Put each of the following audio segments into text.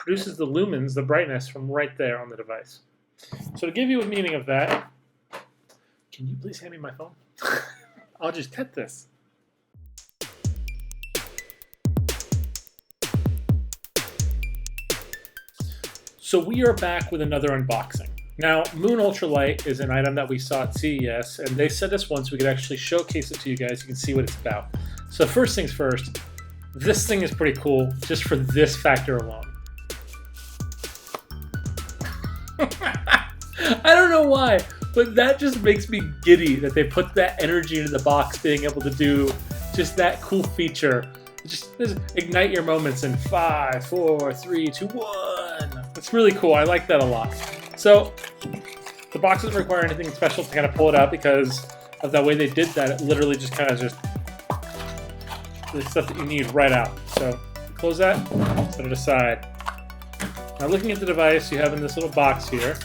produces the lumens, the brightness, from right there on the device. So to give you a meaning of that, can you please hand me my phone? I'll just hit this. So we are back with another unboxing. Now, Moon Ultralight is an item that we saw at CES, and they sent us one so we could actually showcase it to you guys. You can see what it's about. So first things first, this thing is pretty cool just for this factor alone. I don't know why, but that just makes me giddy that they put that energy into the box, being able to do just that cool feature. Just ignite your moments in 5, 4, 3, 2, 1. It's really cool. I like that a lot. So the box doesn't require anything special to kind of pull it out because of the way they did that. It literally just kind of just the stuff that you need right out. So close that, set it aside. Now looking at the device you have in this little box here,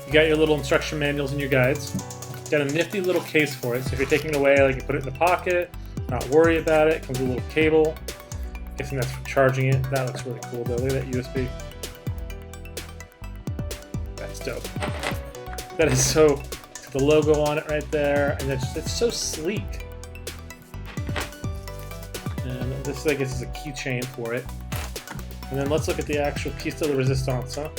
you got your little instruction manuals and your guides. You got a nifty little case for it, so if you're taking it away, like you put it in the pocket, not worry about it. Comes with a little cable. Guessing that's for charging it. That looks really cool though. Look at that USB. That's dope. That is so. The logo on it right there, and it's so sleek. And this, I guess, is a keychain for it. And then let's look at the actual piece de resistance. Huh?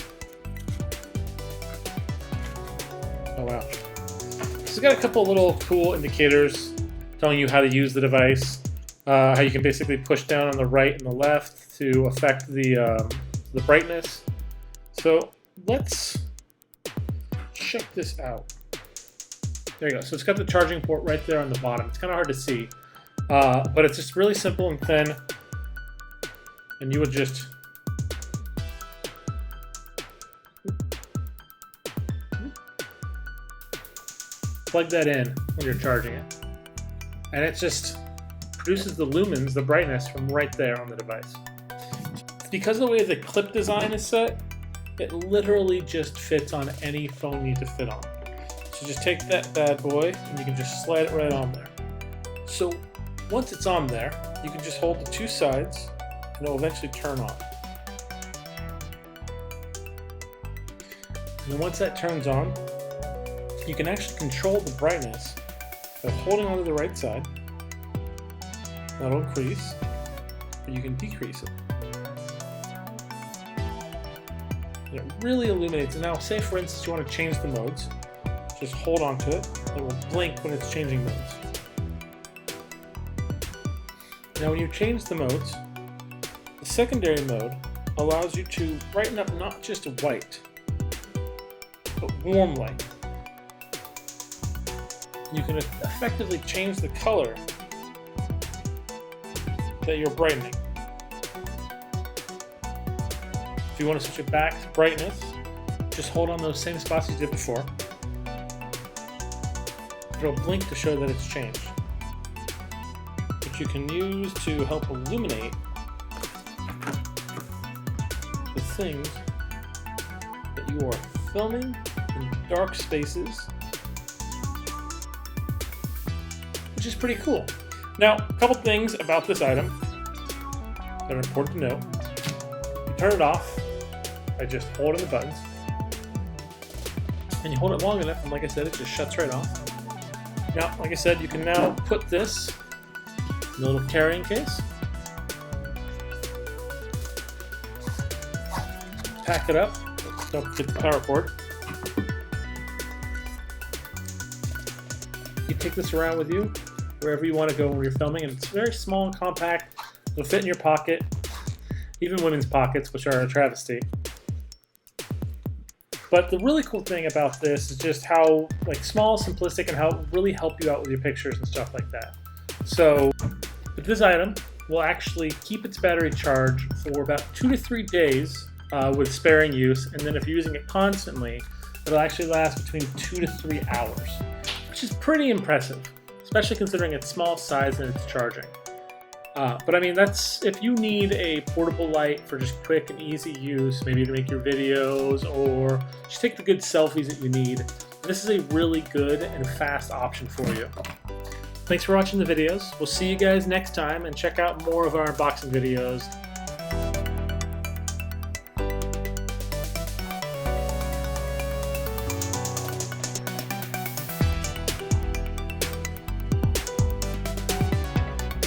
Oh wow. So it's got a couple little cool indicators telling you how to use the device. How you can basically push down on the right and the left to affect the brightness. So let's check this out. There you go. So it's got the charging port right there on the bottom. It's kind of hard to see, but it's just really simple and thin. And you would just plug that in when you're charging it, and it just produces the lumens, the brightness, from right there on the device. Because of the way the clip design is set, it literally just fits on any phone you need to fit on. So just take that bad boy and you can just slide it right on there. So once it's on there, you can just hold the two sides and it will eventually turn on. And then once that turns on, you can actually control the brightness by holding onto the right side. That'll increase, or you can decrease it. And it really illuminates. And now, say for instance you want to change the modes, just hold on to it. It will blink when it's changing modes. Now when you change the modes, the secondary mode allows you to brighten up not just white, but warm light. You can effectively change the color that you're brightening. If you want to switch it back to brightness, just hold on those same spots you did before. It'll blink to show that it's changed, which you can use to help illuminate the things that you are filming in dark spaces, which is pretty cool. Now, a couple things about this item that are important to know. You turn it off by just holding the buttons, and you hold it long enough, and like I said, it just shuts right off. Now, like I said, you can now put this in a little carrying case, pack it up, don't forget the power cord. You take this around with you wherever you want to go when you're filming, and it's very small and compact. It'll fit in your pocket, even women's pockets, which are a travesty. But the really cool thing about this is just how small, simplistic, and how it really help you out with your pictures and stuff like that. So this item will actually keep its battery charged for about 2 to 3 days with sparing use, and then if you're using it constantly, it'll actually last between 2 to 3 hours, which is pretty impressive, especially considering its small size and its charging. But I mean, that's if you need a portable light for just quick and easy use, maybe to make your videos or just take the good selfies that you need. This is a really good and fast option for you. Thanks for watching the videos. We'll see you guys next time, and check out more of our unboxing videos